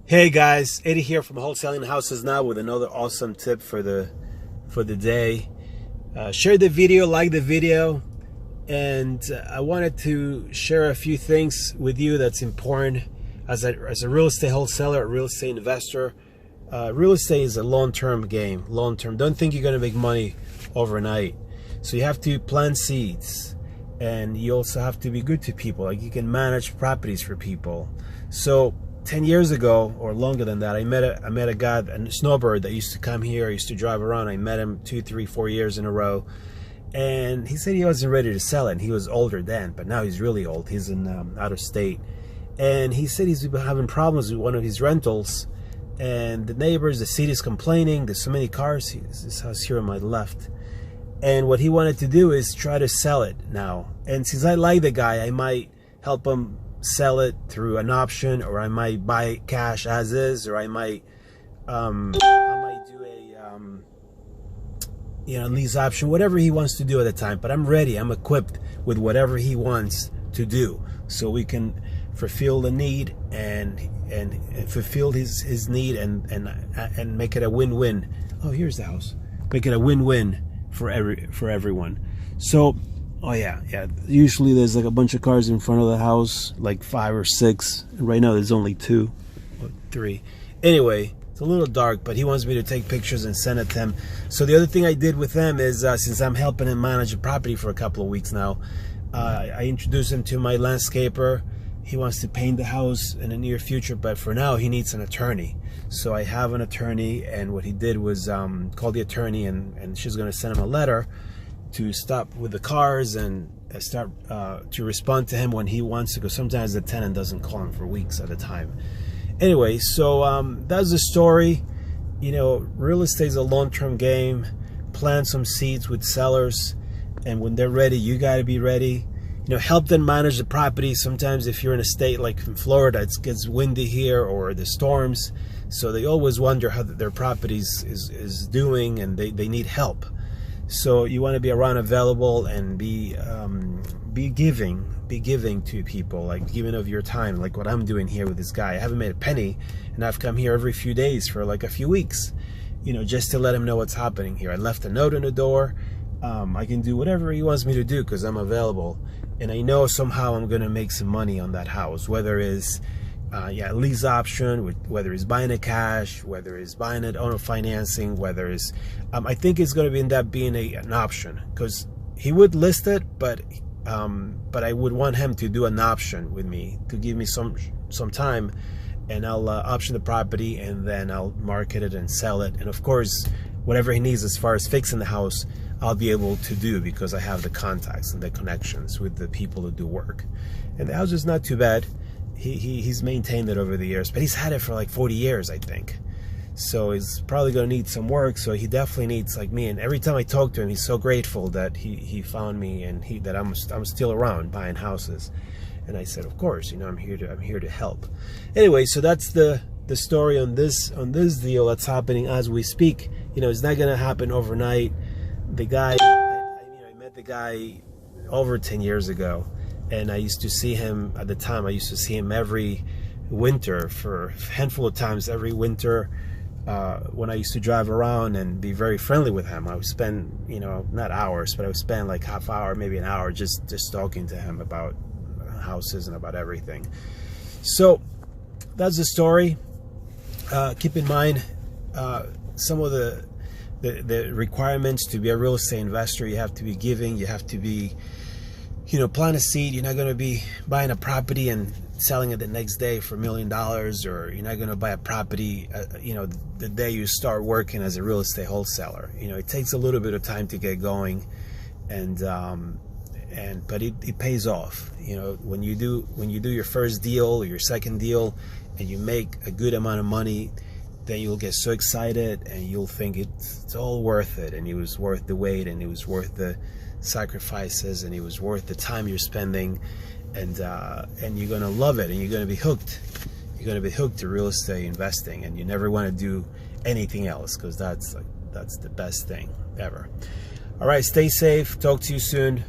Hey guys, Eddie here from Wholesaling Houses Now with another awesome tip for the day. Share the video, like the video, and I wanted to share a few things with you that's important as a real estate wholesaler, a real estate investor. Real estate is a long-term game. Long-term. Don't think you're going to make money overnight. So you have to plant seeds, and you also have to be good to people. Like you can manage properties for people. So 10 years ago or longer than that, I met a guy, a snowbird that used to come here. I used to drive around. I met him 2, 3, 4 years in a row, and he said he wasn't ready to sell it. And he was older then, but now he's really old. He's in out of state, and he said he's been having problems with one of his rentals, and the neighbors, the city's complaining. There's so many cars. This house here on my left, and what he wanted to do is try to sell it now. And since I like the guy, I might help him sell it through an option, or I might buy it cash as is, or I might do a lease option, whatever he wants to do at the time. But I'm ready. I'm equipped with whatever he wants to do, so we can fulfill the need and fulfill his need and make it a win-win. Oh, here's the house. Make it a win-win for everyone. So oh yeah. Usually there's like a bunch of cars in front of the house, like 5 or 6. And right now there's only 2 or 3. Anyway, it's a little dark, but he wants me to take pictures and send it to him. So the other thing I did with him is, since I'm helping him manage a property for a couple of weeks now, I introduced him to my landscaper. He wants to paint the house in the near future, but for now he needs an attorney. So I have an attorney, and what he did was call the attorney, and she's going to send him a letter to stop with the cars and start to respond to him when he wants to, because sometimes the tenant doesn't call him for weeks at a time. Anyway, so that's the story. You know, real estate is a long-term game. Plant some seeds with sellers, and when they're ready, you got to be ready. You know, help them manage the property. Sometimes if you're in a state like in Florida, it gets windy here, or the storms, so they always wonder how their properties is doing, and they need help. So you want to be around, available, and be giving to people, like giving of your time, like what I'm doing here with this guy. I haven't made a penny, and I've come here every few days for like a few weeks, you know, just to let him know what's happening here. I left a note on the door. I can do whatever he wants me to do because I'm available, and I know somehow I'm gonna make some money on that house, whether it's lease option, whether it's buying it cash, whether it's buying it owner financing, whether it's I think it's going to end up being an option, because he would list it, but I would want him to do an option with me, to give me some time, and I'll option the property, and then I'll market it and sell it. And of course, whatever he needs as far as fixing the house, I'll be able to do, because I have the contacts and the connections with the people who do work. And the house is not too bad. He's maintained it over the years, but he's had it for like 40 years, I think. So he's probably going to need some work. So he definitely needs, like me. And every time I talk to him, he's so grateful that he found me, and that I'm still around buying houses. And I said, of course, you know, I'm here to help. Anyway, so that's the story on this deal that's happening as we speak. You know, it's not going to happen overnight. The guy, I met the guy over 10 years ago. And I used to see him at the time. I used to see him every winter, for a handful of times every winter, when I used to drive around and be very friendly with him. I would spend, you know, not hours, but I would spend like half hour, maybe an hour, just talking to him about houses and about everything. So that's the story. Keep in mind some of the requirements to be a real estate investor. You have to be giving. You have to be, you know, plant a seed. You're not going to be buying a property and selling it the next day for $1 million, or you're not going to buy a property, you know, the day you start working as a real estate wholesaler. You know, it takes a little bit of time to get going, but it pays off. You know, when you do your first deal or your second deal, and you make a good amount of money, then you'll get so excited, and you'll think it's all worth it, and it was worth the wait, and it was worth the sacrifices, and it was worth the time you're spending, and you're gonna love it, and you're gonna be hooked. You're gonna be hooked to real estate investing, and you never want to do anything else, because that's the best thing ever. All right, stay safe. Talk to you soon.